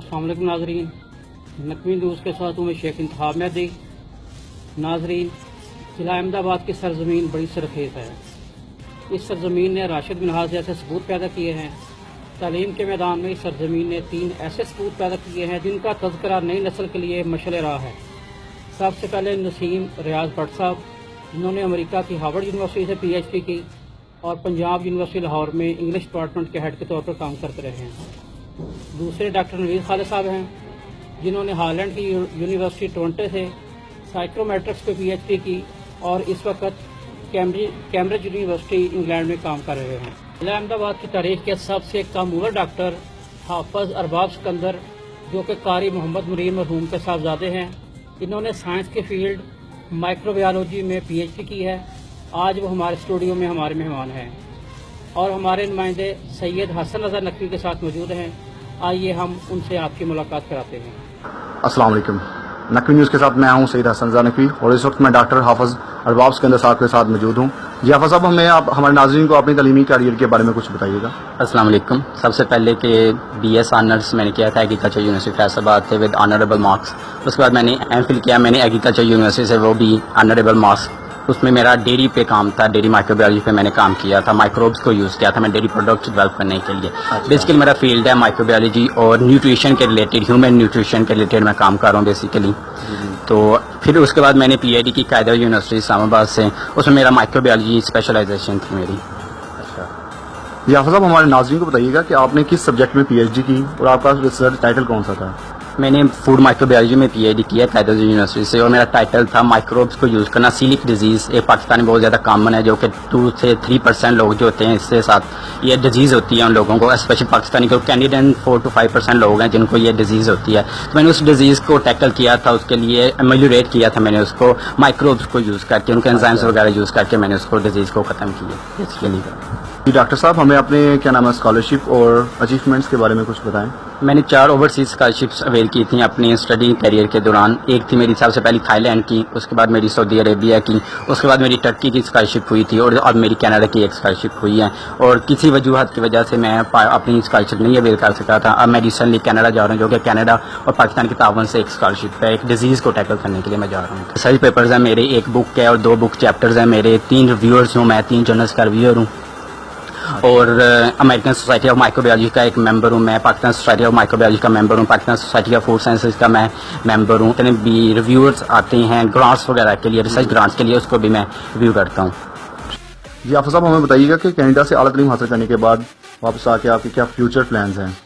अस्सलाम वालेकुम नाजरीन, नकवी न्यूज़ के साथ हूँ मैं शेख इंतखाब मेहदी। नाजरीन, जिला अहमदाबाद की सरजमीन बड़ी सरखेज़ है। इस सरजमीन ने राशिद मिनहाज जैसे सबूत पैदा किए हैं। तालीम के मैदान में इस सरजमीन ने 3 ऐसे सबूत पैदा किए हैं जिनका तज़किरा नई नस्ल के लिए मशअल राह है। सबसे पहले नसीम रियाज भट्ट साहब, जिन्होंने अमेरिका की हार्वर्ड यूनिवर्सिटी से PhD की और पंजाब यूनिवर्सिटी लाहौर में इंग्लिश डिपार्टमेंट के हेड के तौर पर काम करते रहे हैं। दूसरे डॉक्टर नवीद खालिद साहब हैं, जिन्होंने हालैंड की यूनिवर्सिटी टोरंटो से साइक्रोमेट्रिक्स पे PhD की और इस वक्त कैम्ब्रिज यूनिवर्सिटी इंग्लैंड में काम कर रहे हैं। जिला अहमदाबाद की तारीख के सबसे कम डॉक्टर हाफिज अरबाब सिकंदर, जो कि कारी मोहम्मद मुरीन मरहूम के साहबजादे हैं। इन्होंने साइंस के फील्ड माइक्रोबायोलॉजी में PhD की है। आज वो हमारे स्टूडियो में हमारे मेहमान हैं और हमारे नुमाइंदे सैयद हसन रज़ा नकवी के साथ मौजूद हैं। आइए हम उनसे आपकी मुलाकात कराते हैं। अस्सलाम वालेकुम, नकवी न्यूज़ के साथ मैं हूं सैयद हसन रज़ा नकवी और इस वक्त मैं डॉक्टर हाफिज अरबाब सिकंदर साहब के साथ मौजूद हूं। जी हाफिज साहब, हमारे नाज़रीन को अपनी तलीमी कैरियर के बारे में कुछ बताइएगा। अस्सलाम वालेकुम। सबसे पहले कि BS ऑनर्स मैंने किया था एग्रीकल्चर यूनिवर्सिटी फैसलाबाद से विद ऑनरेबल मार्क्स। उसके बाद मैंने MPhil किया मैंने एग्रीकल्चर यूनिवर्सिटी से, वो भी ऑनरेबल मार्क्स। उसमें मेरा डेयरी पे काम था, डेयरी माइक्रोबायोलॉजी पे मैंने काम किया था, माइक्रोब्स को यूज़ किया था मैं डेयरी प्रोडक्ट्स डेवलप करने के लिए। बेसिकली मेरा फील्ड है माइक्रोबायोलॉजी और न्यूट्रिशन के रिलेटेड, ह्यूमन न्यूट्रिशन के रिलेटेड मैं काम कर रहा हूँ बेसिकली। तो फिर उसके बाद मैंने PhD की कायदा यूनिवर्सिटी इस्लामाबाद से, उसमें मेरा माइक्रोबायोलॉजी स्पेशलाइजेशन थी मेरी। जी हाफिज साहब, हमारे नाज़रीन को बताइएगा कि आपने किस सब्जेक्ट में PhD की और आपका रिसर्च टाइटल कौन सा था। मैंने फूड माइक्रोबायोलॉजी में PhD किया कायदा यूनिवर्सिटी से और मेरा टाइटल था माइक्रोब्स को यूज़ करना। सीलिक डिजीज़ एक पाकिस्तान में बहुत ज़्यादा कॉमन है, जो कि 2 से 3% लोग जो होते हैं इससे साथ ये डिजीज़ होती है उन लोगों को, स्पेशली पाकिस्तानी को कैनेडियन 4 to 5% लोग हैं जिनको ये डिजीज़ होती है। तो मैंने उस डिजीज़ को टैकल किया था, उसके लिए एमेलियोरेट किया था मैंने उसको माइक्रोब्स को यूज़ करके, उनके एंजाइम्स वगैरह यूज़ करके मैंने उसको डिजीज़ को ख़त्म किया इसके लिए। जी डॉक्टर साहब, हमें अपने क्या नाम है स्कॉलरशिप और अचीवमेंट्स के बारे में कुछ बताएं। मैंने 4 ओवरसीज स्कॉलरशिप्स अवेल की थी अपनी स्टडी करियर के दौरान। एक थी मेरी सबसे पहली थाईलैंड की, उसके बाद मेरी सऊदी अरेबिया की, उसके बाद मेरी टर्की की स्कॉलरशिप हुई थी और अब मेरी कनाडा की एक स्कॉलरशिप हुई है। और किसी वजूहत की वजह से मैं अपनी स्कॉलरशिप नहीं अवेल कर सका था। अब मैं रिसेंटली कनाडा जा रहा हूँ, जो कि कनाडा और पाकिस्तान के तावन से एक स्कॉलरशिप है, एक डिजीज़ को टैकल करने के लिए मैं जा रहा हूँ। रिसर्च पेपर्स हैं मेरे, 1 बुक है और 2 बुक चैप्टर्स हैं मेरे, 3 रिव्यूअर्स हूँ मैं, 3 जर्नल्स का रिव्यूअर हूँ और अमेरिकन सोसाइटी ऑफ माइक्रोबायोलॉजी का एक मेंबर हूँ मैं, पाकिस्तान सोसाइटी ऑफ माइक्रोबायोलॉजी का मेंबर हूँ, Pakistan society of food sciences का मैं मेंबर हूँ। इतने भी रिव्यूअर्स आते हैं ग्रांट्स वगैरह के लिए, रिसर्च ग्रांट्स के लिए, उसको भी मैं रिव्यू करता हूँ। जी हाफिज साहब, हमें बताइएगा कि कनाडा से आला तालीम हासिल करने के बाद वापस आके आपके क्या फ्यूचर प्लान्स हैं।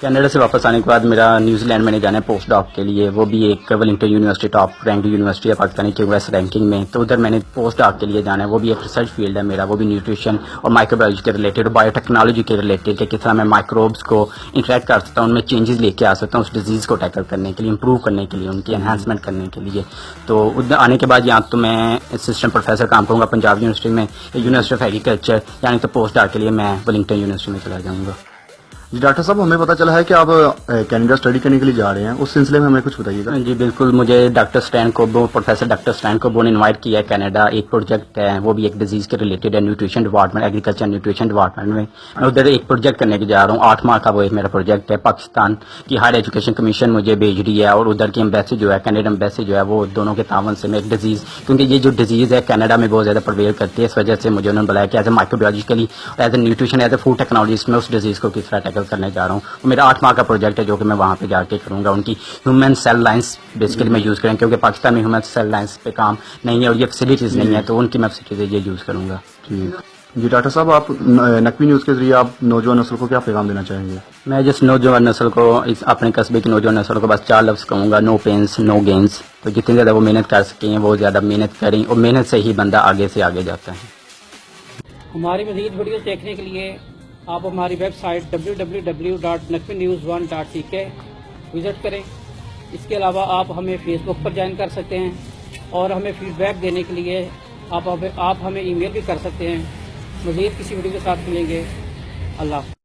कनाडा से वापस आने के बाद मेरा न्यूजीलैंड में जाना है पोस्ट डॉक के लिए, वो भी एक Wellington university top rank university है पाकिस्तानी की वेस्ट रैंकिंग में, तो उधर मैंने पोस्ट डॉक के लिए जाना है। वो भी एक रिसर्च फील्ड है मेरा, वो भी न्यूट्रिशन और माइक्रोबायोलॉजी के रिलेटेड, बायोटेक्नोलॉजी के रिलेटेड, कि किस तरह मैं माइक्रोब्स को इंटरेक्ट कर सकता हूँ, उनमें चेंजेस लेके आ सकता हूँ उस डिजीज़ को टैकल करने के लिए, इंप्रूव करने के लिए, उनकी एनहांसमेंट करने के लिए। तो उधर आने के बाद यहाँ तो मैं असिस्टेंट प्रोफेसर काम करूँगा पंजाब यूनिवर्सिटी में, यूनिवर्सिटी ऑफ एग्रीकल्चर, यानी तो पोस्ट डॉक के लिए मैं वेलिंगटन यूनिवर्सिटी में चला जाऊँगा। जी डॉक्टर साहब, हमें पता चला है कि आप कनाडा स्टडी करने के लिए जा रहे हैं, उस सिलसिले में हमें कुछ बताइएगा। जी बिल्कुल, मुझे doctor Stan Kobo, professor doctor Stan Kobo ने इनवाइट किया है कनाडा। एक प्रोजेक्ट है, वो भी एक डिजीज़ के रिलेटेड है, nutrition department, agriculture nutrition department में मैं उधर एक प्रोजेक्ट करने के जा रहा हूँ। 8 माह का वो एक मेरा प्रोजेक्ट है। पाकिस्तान की हायर एजुकेशन कमीशन मुझे भेज रही है और उधर की एम्बेसी जो है, कनाडा एम्बेसी जो है, वो दोनों के तावन से मैं एक डिजीज़, क्योंकि ये जो डिजीज़ है कनाडा में बहुत ज़्यादा प्रवेल करती है, इस वजह से मुझे उन्होंने बुलाया कि as a microbiologically, as a nutrition, as a food technologist में उस डिजीज़ को किस तरह टैकल करने जा रहा हूँ। मेरा 8 माह का प्रोजेक्ट है जो कि मैं वहाँ पे जाके करूँगा। उनकी ह्यूमन सेल लाइंस बेसिकली मैं यूज़ करेंगे, क्योंकि पाकिस्तान में ह्यूमन सेल लाइंस पे काम नहीं है और ये फैसिलिटीज़ नहीं है, तो उनकी मैं फैसिलिटीज़ ये यूज़ करूँगा। जी डॉक्टर साहब, आप नकवी न्यूज़ के जरिए आप नौजवान नस्ल को क्या पैगाम देना चाहेंगे। मैं जिस नौजवान नस्ल को, इस अपने कस्बे की नौजवान नस्ल को बस 4 लफ्ज़ कहूँगा, नो पेंस नो गेन्स। तो जितनी ज़्यादा वो मेहनत कर सकें वो ज़्यादा मेहनत करें और मेहनत से ही बंदा आगे से आगे जाता है। हमारी मज़ीद वीडियो देखने के लिए आप हमारी वेबसाइट www.nakvinews1.tk विज़िट करें। इसके अलावा आप हमें फेसबुक पर ज्वाइन कर सकते हैं और हमें फीडबैक देने के लिए आप हमें ईमेल भी कर सकते हैं। मज़ीद किसी वीडियो के साथ मिलेंगे। अल्लाह।